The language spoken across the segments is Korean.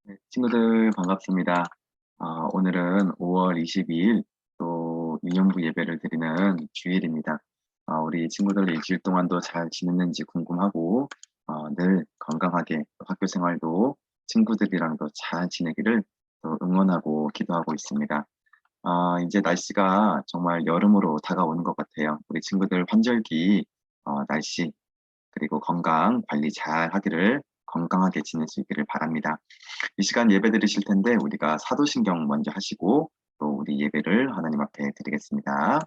네, 친구들 반갑습니다. 오늘은 5월 22일 또 유년부 예배를 드리는 주일입니다. 우리 친구들 일주일 동안도 잘 지냈는지 궁금하고 늘 건강하게 또 학교 생활도 친구들이랑도 잘 지내기를 또 응원하고 기도하고 있습니다. 이제 날씨가 정말 여름으로 다가오는 것 같아요. 우리 친구들 환절기 날씨 그리고 건강 관리 잘 하기를 건강하게 지낼 수 있기를 바랍니다. 이 시간 예배 드리실 텐데 우리가 사도신경 먼저 하시고 또 우리 예배를 하나님 앞에 드리겠습니다.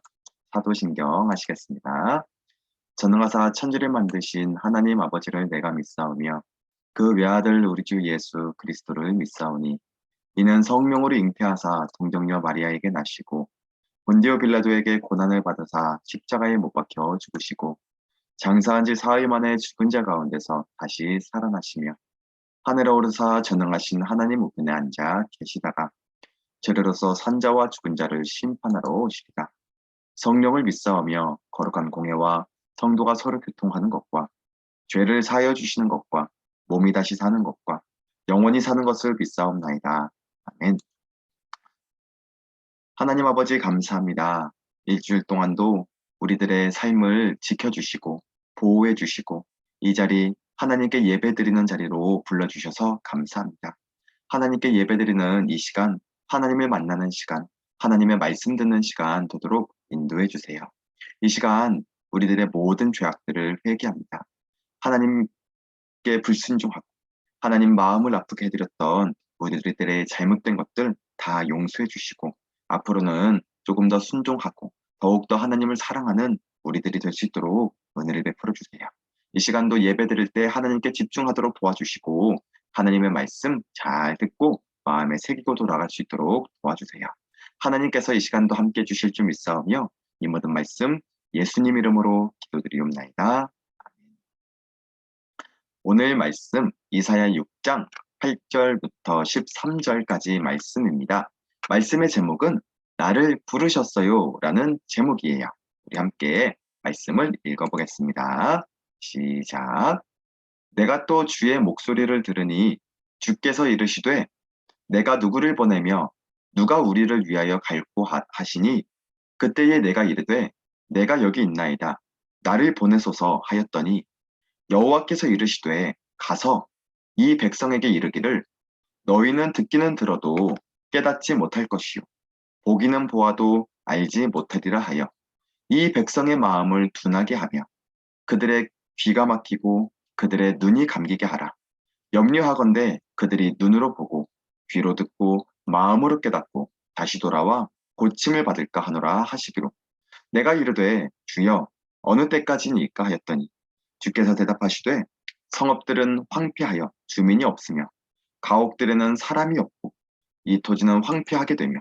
사도신경 하시겠습니다. 전능하사 천지를 만드신 하나님 아버지를 내가 믿사오며 그 외아들 우리 주 예수 그리스도를 믿사오니 이는 성령으로 잉태하사 동정녀 마리아에게 나시고 본디오 빌라도에게 고난을 받으사 십자가에 못 박혀 죽으시고 장사한 지 사흘 만에 죽은 자 가운데서 다시 살아나시며 하늘에 오르사 전능하신 하나님 우편에 앉아 계시다가 저리로서 산자와 죽은 자를 심판하러 오시리라. 성령을 믿사오며 거룩한 공회와 성도가 서로 교통하는 것과 죄를 사하여 주시는 것과 몸이 다시 사는 것과 영원히 사는 것을 믿사옵나이다. 아멘. 하나님 아버지 감사합니다. 일주일 동안도 우리들의 삶을 지켜주시고 보호해 주시고 이 자리 하나님께 예배드리는 자리로 불러주셔서 감사합니다. 하나님께 예배드리는 이 시간, 하나님을 만나는 시간, 하나님의 말씀 듣는 시간 되도록 인도해 주세요. 이 시간 우리들의 모든 죄악들을 회개합니다. 하나님께 불순종하고 하나님 마음을 아프게 해드렸던 우리들의 잘못된 것들 다 용서해 주시고 앞으로는 조금 더 순종하고 더욱더 하나님을 사랑하는 우리들이 될 수 있도록 은혜를 베풀어 주세요. 이 시간도 예배 드릴 때 하나님께 집중하도록 도와주시고 하나님의 말씀 잘 듣고 마음에 새기고 돌아갈 수 있도록 도와주세요. 하나님께서 이 시간도 함께 해 주실 줄 믿사오며 이 모든 말씀 예수님 이름으로 기도드리옵나이다. 오늘 말씀 이사야 6장 8절부터 13절까지 말씀입니다. 말씀의 제목은 나를 부르셨어요 라는 제목이에요. 우리 함께 말씀을 읽어보겠습니다. 시작. 내가 또 주의 목소리를 들으니 주께서 이르시되 내가 누구를 보내며 누가 우리를 위하여 갈고 하시니 그때에 내가 이르되 내가 여기 있나이다. 나를 보내소서 하였더니 여호와께서 이르시되 가서 이 백성에게 이르기를 너희는 듣기는 들어도 깨닫지 못할 것이요 보기는 보아도 알지 못하리라 하여 이 백성의 마음을 둔하게 하며 그들의 귀가 막히고 그들의 눈이 감기게 하라. 염려하건대 그들이 눈으로 보고 귀로 듣고 마음으로 깨닫고 다시 돌아와 고침을 받을까 하노라 하시기로 내가 이르되 주여 어느 때까지니까 하였더니 주께서 대답하시되 성읍들은 황폐하여 주민이 없으며 가옥들에는 사람이 없고 이 토지는 황폐하게 되며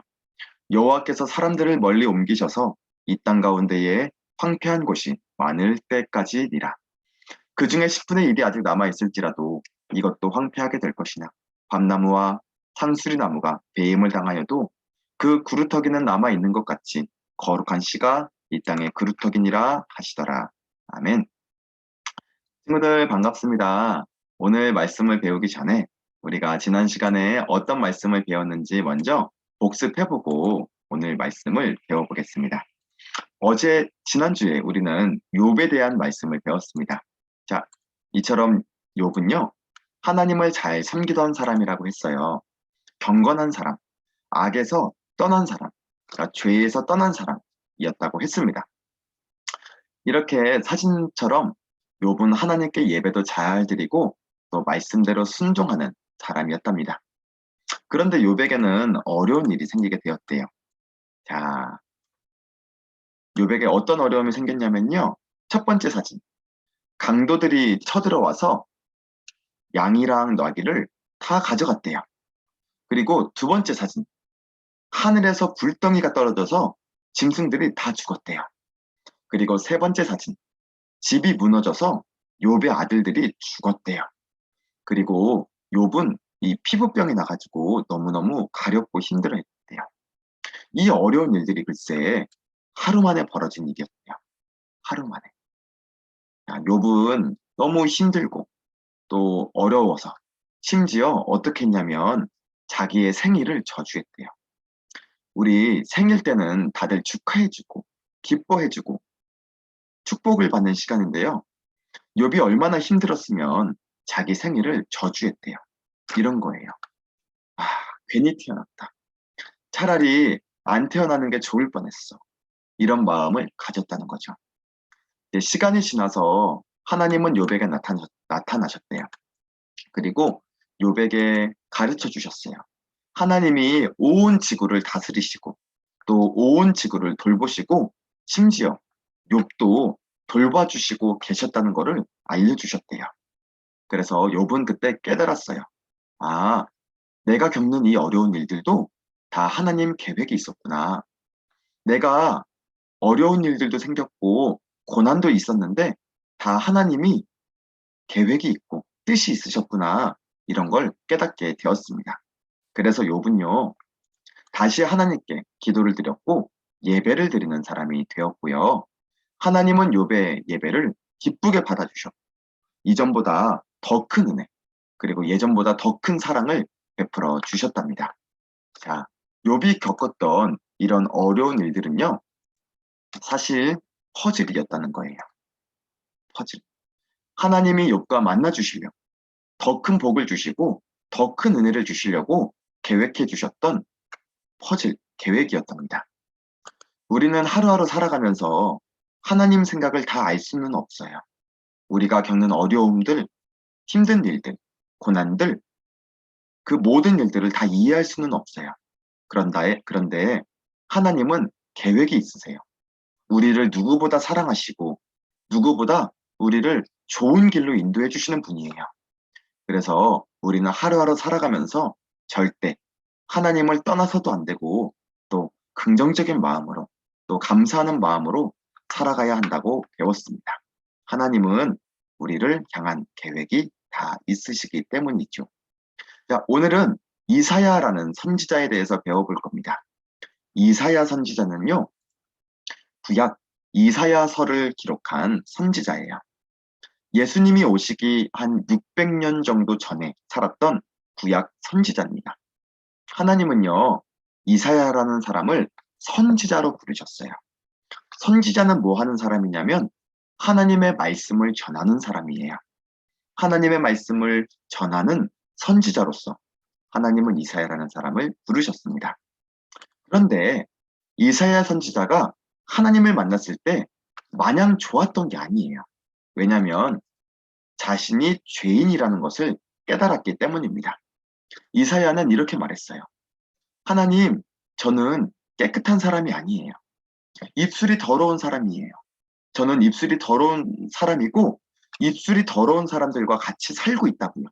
여호와께서 사람들을 멀리 옮기셔서 이 땅 가운데에 황폐한 곳이 많을 때까지니라. 그 중에 10분의 1이 아직 남아있을지라도 이것도 황폐하게 될 것이나 밤나무와 상수리나무가 배임을 당하여도 그 그루터기는 남아있는 것 같이 거룩한 씨가 이 땅의 그루터기니라 하시더라. 아멘. 친구들 반갑습니다. 오늘 말씀을 배우기 전에 우리가 지난 시간에 어떤 말씀을 배웠는지 먼저 복습해보고 오늘 말씀을 배워보겠습니다. 지난주에 우리는 욥에 대한 말씀을 배웠습니다. 자, 이처럼 욥은요, 하나님을 잘 섬기던 사람이라고 했어요. 경건한 사람, 악에서 떠난 사람, 그러니까 죄에서 떠난 사람이었다고 했습니다. 이렇게 사진처럼 욥은 하나님께 예배도 잘 드리고 또 말씀대로 순종하는 사람이었답니다. 그런데 욥에게는 어려운 일이 생기게 되었대요. 자, 욥에게 어떤 어려움이 생겼냐면요. 첫 번째 사진, 강도들이 쳐들어와서 양이랑 나귀를 다 가져갔대요. 그리고 두 번째 사진, 하늘에서 불덩이가 떨어져서 짐승들이 다 죽었대요. 그리고 세 번째 사진, 집이 무너져서 욥의 아들들이 죽었대요. 그리고 욥은 이 피부병이 나가지고 너무너무 가렵고 힘들어했대요. 이 어려운 일들이 글쎄 하루 만에 벌어진 일이었대요. 하루 만에. 야, 욥은 너무 힘들고 또 어려워서 심지어 어떻게 했냐면 자기의 생일을 저주했대요. 우리 생일 때는 다들 축하해주고 기뻐해주고 축복을 받는 시간인데요. 욥이 얼마나 힘들었으면 자기 생일을 저주했대요. 이런 거예요. 아, 괜히 태어났다. 차라리 안 태어나는 게 좋을 뻔했어. 이런 마음을 가졌다는 거죠. 이제 시간이 지나서 하나님은 욥에게 나타나셨대요. 그리고 욥에게 가르쳐 주셨어요. 하나님이 온 지구를 다스리시고 또 온 지구를 돌보시고 심지어 욥도 돌봐주시고 계셨다는 것을 알려주셨대요. 그래서 욥은 그때 깨달았어요. 아, 내가 겪는 이 어려운 일들도 다 하나님 계획이 있었구나. 내가 어려운 일들도 생겼고 고난도 있었는데 다 하나님이 계획이 있고 뜻이 있으셨구나. 이런 걸 깨닫게 되었습니다. 그래서 욥은요, 다시 하나님께 기도를 드렸고 예배를 드리는 사람이 되었고요. 하나님은 욥의 예배를 기쁘게 받아주셨고 이전보다 더 큰 은혜 그리고 예전보다 더 큰 사랑을 베풀어 주셨답니다. 자, 욥이 겪었던 이런 어려운 일들은요, 사실 퍼즐이었다는 거예요. 퍼즐. 하나님이 욥과 만나 주시려고 더 큰 복을 주시고 더 큰 은혜를 주시려고 계획해 주셨던 퍼즐 계획이었답니다. 우리는 하루하루 살아가면서 하나님 생각을 다 알 수는 없어요. 우리가 겪는 어려움들, 힘든 일들, 고난들, 그 모든 일들을 다 이해할 수는 없어요. 그런데 하나님은 계획이 있으세요. 우리를 누구보다 사랑하시고 누구보다 우리를 좋은 길로 인도해 주시는 분이에요. 그래서 우리는 하루하루 살아가면서 절대 하나님을 떠나서도 안 되고 또 긍정적인 마음으로 또 감사하는 마음으로 살아가야 한다고 배웠습니다. 하나님은 우리를 향한 계획이 다 있으시기 때문이죠. 자, 오늘은 이사야라는 선지자에 대해서 배워볼 겁니다. 이사야 선지자는요, 구약 이사야서를 기록한 선지자예요. 예수님이 오시기 한 600년 정도 전에 살았던 구약 선지자입니다. 하나님은요, 이사야라는 사람을 선지자로 부르셨어요. 선지자는 뭐 하는 사람이냐면 하나님의 말씀을 전하는 사람이에요. 하나님의 말씀을 전하는 선지자로서 하나님은 이사야라는 사람을 부르셨습니다. 그런데 이사야 선지자가 하나님을 만났을 때 마냥 좋았던 게 아니에요. 왜냐하면 자신이 죄인이라는 것을 깨달았기 때문입니다. 이사야는 이렇게 말했어요. 하나님, 저는 깨끗한 사람이 아니에요. 입술이 더러운 사람이에요. 저는 입술이 더러운 사람이고 입술이 더러운 사람들과 같이 살고 있다고요.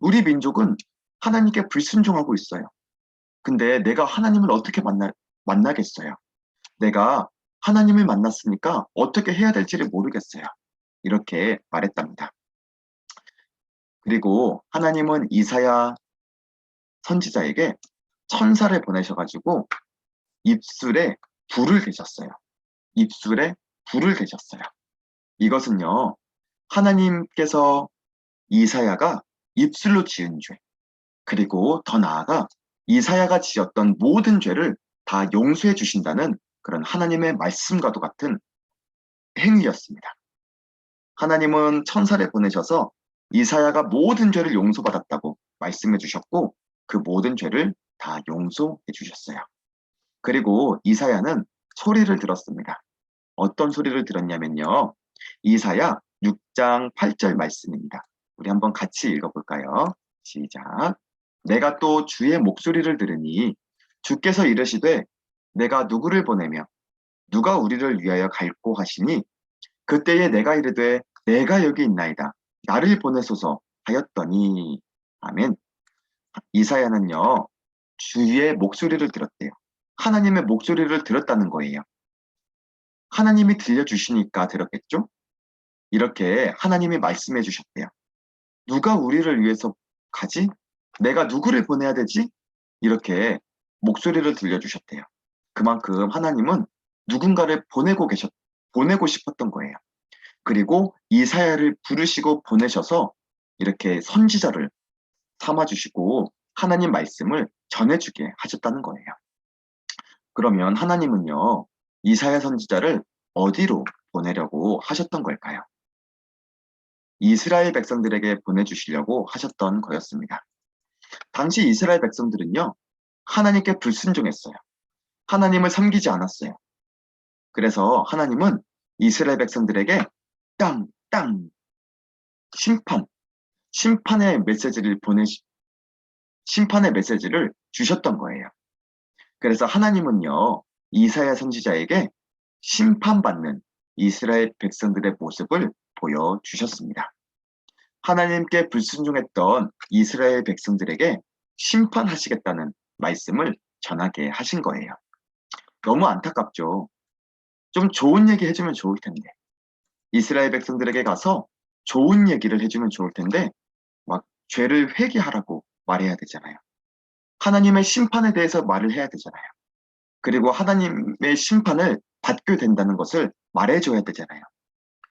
우리 민족은 하나님께 불순종하고 있어요. 근데 내가 하나님을 어떻게 만나겠어요? 내가 하나님을 만났으니까 어떻게 해야 될지를 모르겠어요. 이렇게 말했답니다. 그리고 하나님은 이사야 선지자에게 천사를 보내셔가지고 입술에 불을 대셨어요. 입술에 불을 대셨어요. 이것은요, 하나님께서 이사야가 입술로 지은 죄, 그리고 더 나아가 이사야가 지었던 모든 죄를 다 용서해 주신다는 그런 하나님의 말씀과도 같은 행위였습니다. 하나님은 천사를 보내셔서 이사야가 모든 죄를 용서받았다고 말씀해 주셨고 그 모든 죄를 다 용서해 주셨어요. 그리고 이사야는 소리를 들었습니다. 어떤 소리를 들었냐면요. 이사야 6장 8절 말씀입니다. 우리 한번 같이 읽어볼까요? 시작. 내가 또 주의 목소리를 들으니 주께서 이르시되 내가 누구를 보내며 누가 우리를 위하여 갈고 하시니 그때에 내가 이르되 내가 여기 있나이다. 나를 보내소서 하였더니 아멘. 이사야는요. 주의 목소리를 들었대요. 하나님의 목소리를 들었다는 거예요. 하나님이 들려주시니까 들었겠죠? 이렇게 하나님이 말씀해 주셨대요. 누가 우리를 위해서 가지? 내가 누구를 보내야 되지? 이렇게 목소리를 들려주셨대요. 그만큼 하나님은 누군가를 보내고 싶었던 거예요. 그리고 이사야를 부르시고 보내셔서 이렇게 선지자를 삼아주시고 하나님 말씀을 전해주게 하셨다는 거예요. 그러면 하나님은요, 이사야 선지자를 어디로 보내려고 하셨던 걸까요? 이스라엘 백성들에게 보내주시려고 하셨던 거였습니다. 당시 이스라엘 백성들은요, 하나님께 불순종했어요. 하나님을 섬기지 않았어요. 그래서 하나님은 이스라엘 백성들에게 땅 심판의 메시지를 심판의 메시지를 주셨던 거예요. 그래서 하나님은요, 이사야 선지자에게 심판받는 이스라엘 백성들의 모습을 보여주셨습니다. 하나님께 불순종했던 이스라엘 백성들에게 심판하시겠다는 말씀을 전하게 하신 거예요. 너무 안타깝죠. 좀 좋은 얘기 해주면 좋을 텐데. 이스라엘 백성들에게 가서 좋은 얘기를 해주면 좋을 텐데, 막 죄를 회개하라고 말해야 되잖아요. 하나님의 심판에 대해서 말을 해야 되잖아요. 그리고 하나님의 심판을 받게 된다는 것을 말해줘야 되잖아요.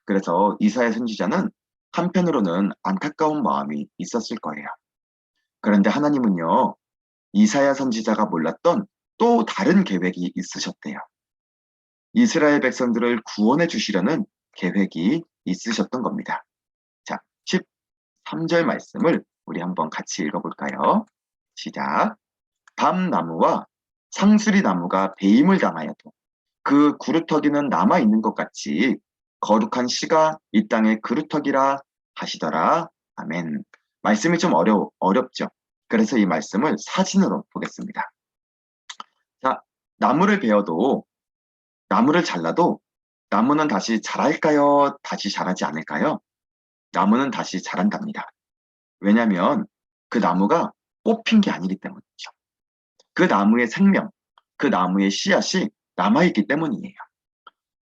그래서 이사야 선지자는 한편으로는 안타까운 마음이 있었을 거예요. 그런데 하나님은요, 이사야 선지자가 몰랐던 또 다른 계획이 있으셨대요. 이스라엘 백성들을 구원해 주시려는 계획이 있으셨던 겁니다. 자, 13절 말씀을 우리 한번 같이 읽어볼까요? 시작. 밤나무와 상수리 나무가 배임을 당하여도 그 구루터기는 남아있는 것 같이 거룩한 씨가 이 땅의 그루터기라 하시더라. 아멘. 말씀이 좀 어렵죠? 그래서 이 말씀을 사진으로 보겠습니다. 자, 나무를 베어도, 나무를 잘라도 나무는 다시 자랄까요? 다시 자라지 않을까요? 나무는 다시 자란답니다. 왜냐하면 그 나무가 뽑힌 게 아니기 때문이죠. 그 나무의 생명, 그 나무의 씨앗이 남아있기 때문이에요.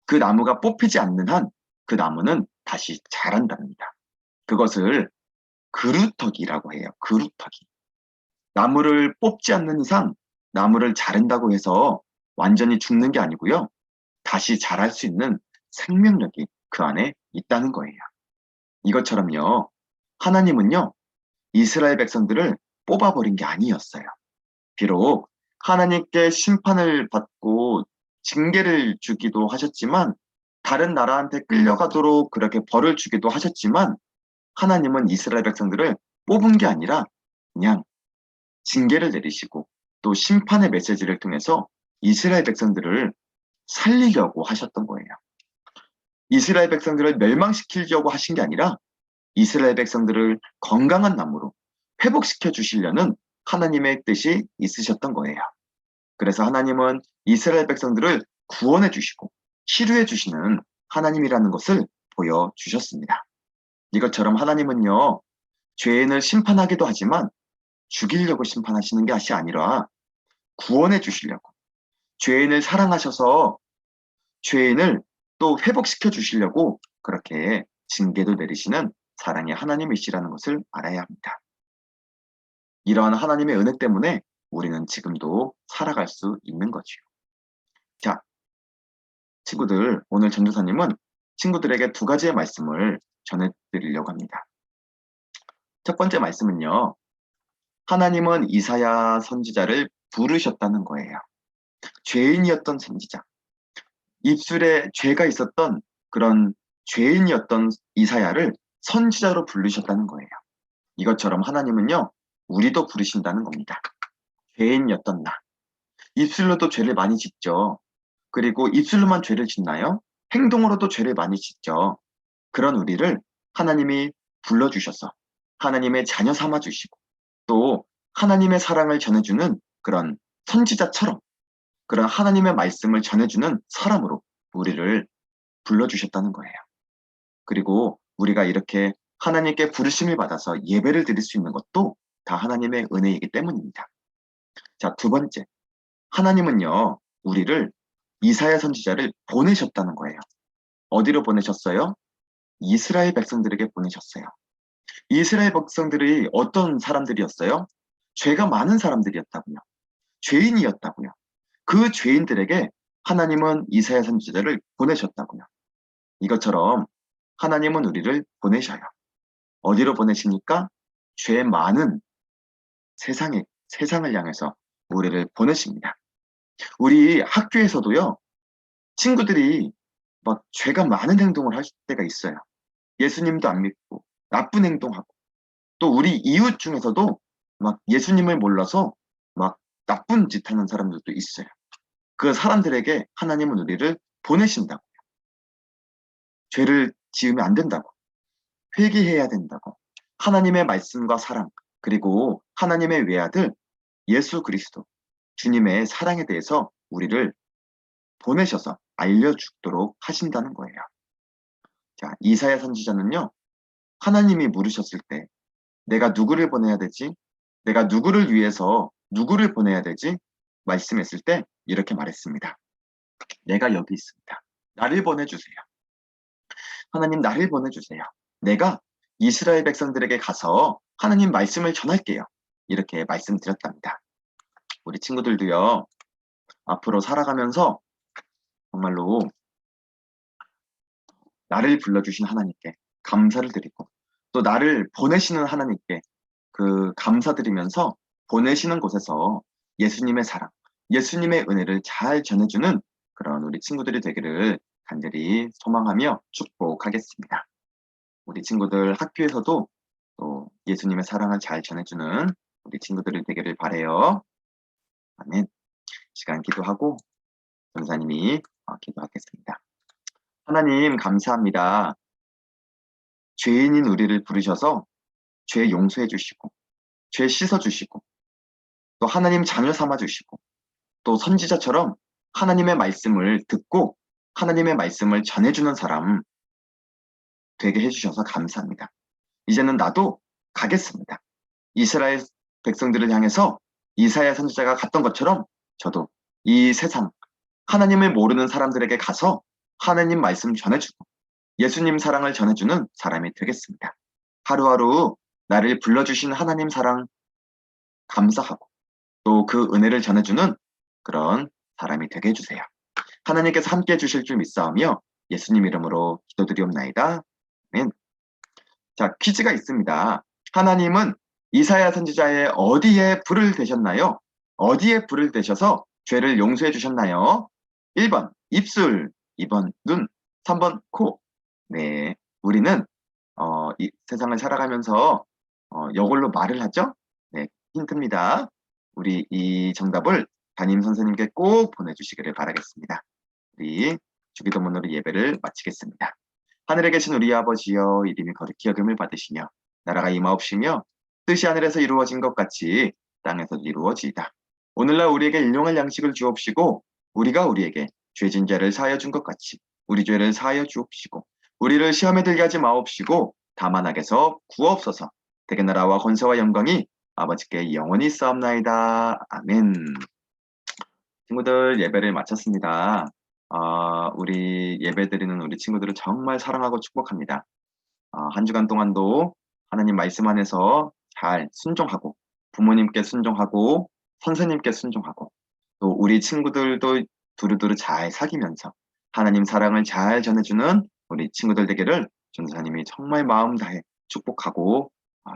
그 나무가 뽑히지 않는 한 그 나무는 다시 자란답니다. 그것을 그루터기라고 해요. 그루터기. 나무를 뽑지 않는 이상 나무를 자른다고 해서 완전히 죽는 게 아니고요. 다시 자랄 수 있는 생명력이 그 안에 있다는 거예요. 이것처럼요. 하나님은요. 이스라엘 백성들을 뽑아버린 게 아니었어요. 비록 하나님께 심판을 받고 징계를 주기도 하셨지만 다른 나라한테 끌려가도록 그렇게 벌을 주기도 하셨지만 하나님은 이스라엘 백성들을 뽑은 게 아니라 그냥 징계를 내리시고 또 심판의 메시지를 통해서 이스라엘 백성들을 살리려고 하셨던 거예요. 이스라엘 백성들을 멸망시키려고 하신 게 아니라 이스라엘 백성들을 건강한 나무로 회복시켜 주시려는 하나님의 뜻이 있으셨던 거예요. 그래서 하나님은 이스라엘 백성들을 구원해 주시고 치료해 주시는 하나님이라는 것을 보여주셨습니다. 이것처럼 하나님은요, 죄인을 심판하기도 하지만 죽이려고 심판하시는 것이 아니라 구원해 주시려고, 죄인을 사랑하셔서 죄인을 또 회복시켜 주시려고 그렇게 징계도 내리시는 사랑의 하나님이시라는 것을 알아야 합니다. 이러한 하나님의 은혜 때문에 우리는 지금도 살아갈 수 있는 거죠. 자, 친구들, 오늘 전도사님은 친구들에게 두 가지의 말씀을 전해드리려고 합니다. 첫 번째 말씀은요. 하나님은 이사야 선지자를 부르셨다는 거예요. 죄인이었던 선지자. 입술에 죄가 있었던 그런 죄인이었던 이사야를 선지자로 부르셨다는 거예요. 이것처럼 하나님은요. 우리도 부르신다는 겁니다. 죄인이었던 나. 입술로도 죄를 많이 짓죠. 그리고 입술로만 죄를 짓나요? 행동으로도 죄를 많이 짓죠. 그런 우리를 하나님이 불러주셔서 하나님의 자녀 삼아주시고 또 하나님의 사랑을 전해주는 그런 선지자처럼 그런 하나님의 말씀을 전해주는 사람으로 우리를 불러주셨다는 거예요. 그리고 우리가 이렇게 하나님께 부르심을 받아서 예배를 드릴 수 있는 것도 다 하나님의 은혜이기 때문입니다. 자, 두 번째. 하나님은요, 우리를 이사야 선지자를 보내셨다는 거예요. 어디로 보내셨어요? 이스라엘 백성들에게 보내셨어요. 이스라엘 백성들이 어떤 사람들이었어요? 죄가 많은 사람들이었다고요. 죄인이었다고요. 그 죄인들에게 하나님은 이사야 선지자를 보내셨다고요. 이것처럼 하나님은 우리를 보내셔요. 어디로 보내십니까? 죄 많은 세상을 향해서 우리를 보내십니다. 우리 학교에서도요, 친구들이 막 죄가 많은 행동을 할 때가 있어요. 예수님도 안 믿고, 나쁜 행동하고, 또 우리 이웃 중에서도 막 예수님을 몰라서 막 나쁜 짓 하는 사람들도 있어요. 그 사람들에게 하나님은 우리를 보내신다고. 죄를 지으면 안 된다고. 회개해야 된다고. 하나님의 말씀과 사랑, 그리고 하나님의 외아들 예수 그리스도, 주님의 사랑에 대해서 우리를 보내셔서 알려주도록 하신다는 거예요. 자, 이사야 선지자는요, 하나님이 물으셨을 때 내가 누구를 보내야 되지? 내가 누구를 위해서 누구를 보내야 되지? 말씀했을 때 이렇게 말했습니다. 내가 여기 있습니다. 나를 보내주세요. 하나님 나를 보내주세요. 내가 이스라엘 백성들에게 가서 하나님 말씀을 전할게요. 이렇게 말씀드렸답니다. 우리 친구들도요, 앞으로 살아가면서 정말로 나를 불러주신 하나님께 감사를 드리고, 또 나를 보내시는 하나님께 그 감사드리면서 보내시는 곳에서 예수님의 사랑, 예수님의 은혜를 잘 전해주는 그런 우리 친구들이 되기를 간절히 소망하며 축복하겠습니다. 우리 친구들 학교에서도 또 예수님의 사랑을 잘 전해주는 우리 친구들이 되기를 바라요. 아멘. 시간 기도하고 전사님이 기도하겠습니다. 하나님 감사합니다. 죄인인 우리를 부르셔서 죄 용서해 주시고, 죄 씻어 주시고, 또 하나님 자녀 삼아 주시고, 또 선지자처럼 하나님의 말씀을 듣고 하나님의 말씀을 전해주는 사람 되게 해주셔서 감사합니다. 이제는 나도 가겠습니다. 이스라엘 백성들을 향해서 이사야 선지자가 갔던 것처럼 저도 이 세상 하나님을 모르는 사람들에게 가서 하나님 말씀 전해주고 예수님 사랑을 전해주는 사람이 되겠습니다. 하루하루 나를 불러주신 하나님 사랑 감사하고 또 그 은혜를 전해주는 그런 사람이 되게 해주세요. 하나님께서 함께 해주실 줄 믿사오며 예수님 이름으로 기도드리옵나이다. 아멘. 자, 퀴즈가 있습니다. 하나님은 이사야 선지자의 어디에 불을 대셨나요? 어디에 불을 대셔서 죄를 용서해 주셨나요? 1번 입술, 2번 눈, 3번 코. 네, 우리는 이 세상을 살아가면서 이걸로 말을 하죠? 네, 힌트입니다. 우리 이 정답을 담임 선생님께 꼭 보내주시기를 바라겠습니다. 우리 주기도문으로 예배를 마치겠습니다. 하늘에 계신 우리 아버지여, 이름이 거룩히 여김을 받으시며 나라가 임하옵시며 뜻이 하늘에서 이루어진 것 같이 땅에서도 이루어지이다. 오늘날 우리에게 일용할 양식을 주옵시고 우리가 우리에게 죄진 자를 사하여 준 것 같이 우리 죄를 사하여 주옵시고 우리를 시험에 들게 하지 마옵시고 다만 악에서 구하옵소서. 대개 나라와 권세와 영광이 아버지께 영원히 싸움나이다. 아멘. 친구들 예배를 마쳤습니다. 우리 예배드리는 우리 친구들을 정말 사랑하고 축복합니다. 한 주간 동안도 하나님 말씀 안에서 잘 순종하고 부모님께 순종하고 선생님께 순종하고 또 우리 친구들도 두루두루 잘 사귀면서 하나님 사랑을 잘 전해주는 우리 친구들 되기를 전도사님이 정말 마음 다해 축복하고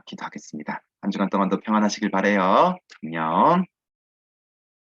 기도하겠습니다. 한 주간 동안도 평안하시길 바라요. 안녕.